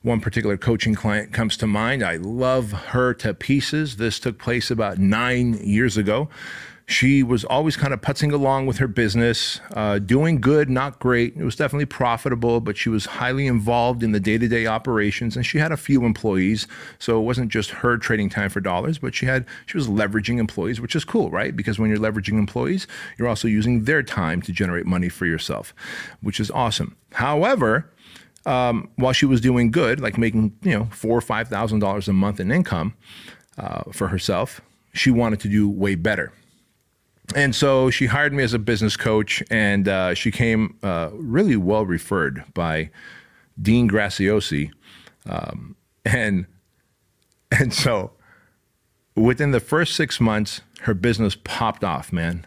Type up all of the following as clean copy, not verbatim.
One particular coaching client comes to mind. I love her to pieces. This took place about 9 years ago. She was always kind of putzing along with her business, doing good, not great. It was definitely profitable, but she was highly involved in the day-to-day operations, and she had a few employees. So it wasn't just her trading time for dollars, but she was leveraging employees, which is cool, right? Because when you're leveraging employees, you're also using their time to generate money for yourself, which is awesome. However, while she was doing good, like making $4,000 or $5,000 a month in income for herself, she wanted to do way better. And so she hired me as a business coach, and she came really well referred by Dean Graciosi. And so within the first 6 months, her business popped off, man.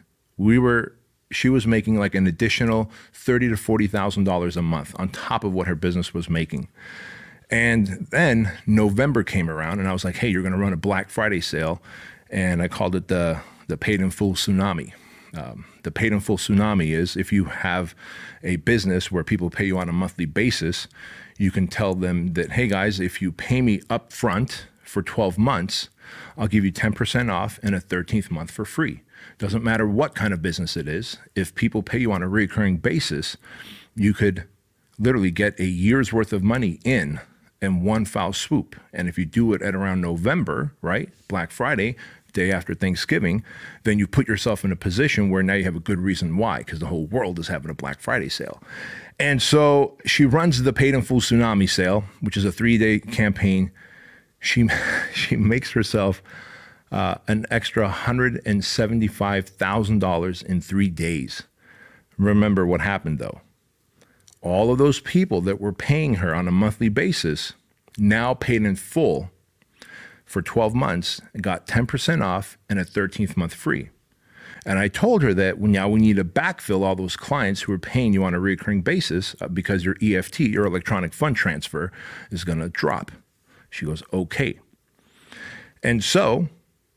She was making like an additional $30,000 to $40,000 a month on top of what her business was making. And then November came around, and I was like, hey, you're going to run a Black Friday sale. And I called it the paid in full tsunami. The paid in full tsunami is if you have a business where people pay you on a monthly basis, you can tell them that, hey guys, if you pay me up front for 12 months, I'll give you 10% off and a 13th month for free. Doesn't matter what kind of business it is. If people pay you on a recurring basis, you could literally get a year's worth of money in one foul swoop. And if you do it at around November, right, Black Friday, day after Thanksgiving, then you put yourself in a position where now you have a good reason why, because the whole world is having a Black Friday sale. And so she runs the paid in full tsunami sale, which is a 3-day campaign. She makes herself an extra $175,000 in 3 days. Remember what happened though. All of those people that were paying her on a monthly basis now paid in full for 12 months and got 10% off and a 13th month free. And I told her that now we need to backfill all those clients who are paying you on a recurring basis because your EFT, your electronic fund transfer, is going to drop. She goes, okay. And so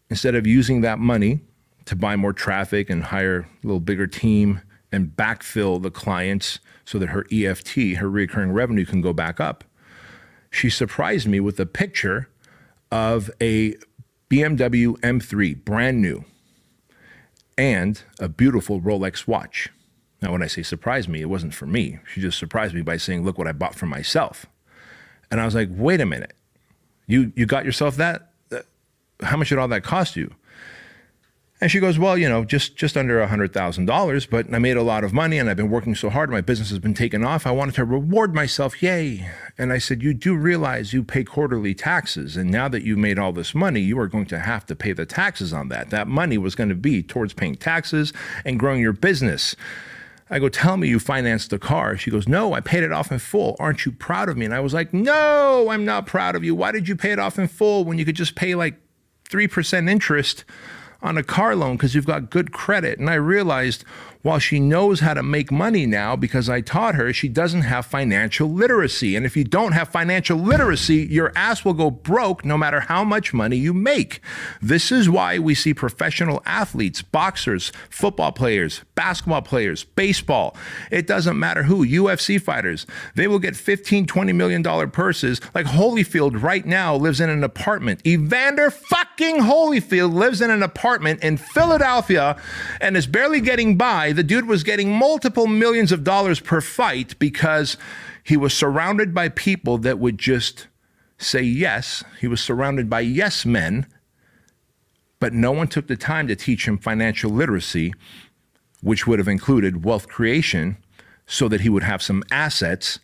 instead of using that money to buy more traffic and hire a little bigger team and backfill the clients so that her EFT, her recurring revenue, can go back up, she surprised me with a picture of a BMW M3, brand new, and a beautiful Rolex watch. Now, when I say surprised me, it wasn't for me. She just surprised me by saying, look what I bought for myself. And I was like, wait a minute. You got yourself that? How much did all that cost you? And she goes, well, just under $100,000, but I made a lot of money and I've been working so hard. My business has been taken off. I wanted to reward myself. Yay. And I said, you do realize you pay quarterly taxes. And now that you've made all this money, you are going to have to pay the taxes on that. That money was going to be towards paying taxes and growing your business. I go, tell me you financed the car. She goes, no, I paid it off in full. Aren't you proud of me? And I was like, no, I'm not proud of you. Why did you pay it off in full when you could just pay like 3% interest on a car loan because you've got good credit? And I realized while she knows how to make money now because I taught her, she doesn't have financial literacy. And if you don't have financial literacy, your ass will go broke no matter how much money you make. This is why we see professional athletes, boxers, football players, basketball players, baseball. It doesn't matter who, UFC fighters. They will get $15, $20 million purses. Like Holyfield right now lives in an apartment. Evander fucking Holyfield lives in an apartment in Philadelphia and is barely getting by. The dude was getting multiple millions of dollars per fight because he was surrounded by people that would just say yes. He was surrounded by yes men, but no one took the time to teach him financial literacy, which would have included wealth creation so that he would have some assets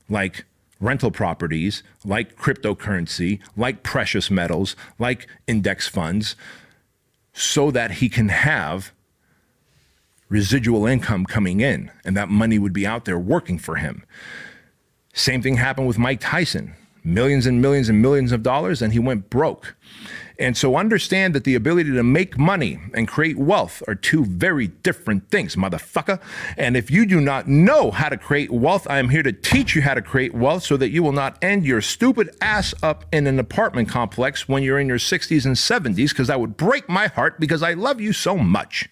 like rental properties, like cryptocurrency, like precious metals, like index funds, so that he can have residual income coming in, and that money would be out there working for him. Same thing happened with Mike Tyson. Millions and millions and millions of dollars, and he went broke. And so understand that the ability to make money and create wealth are two very different things, motherfucker. And if you do not know how to create wealth, I am here to teach you how to create wealth so that you will not end your stupid ass up in an apartment complex when you're in your 60s and 70s, because that would break my heart because I love you so much.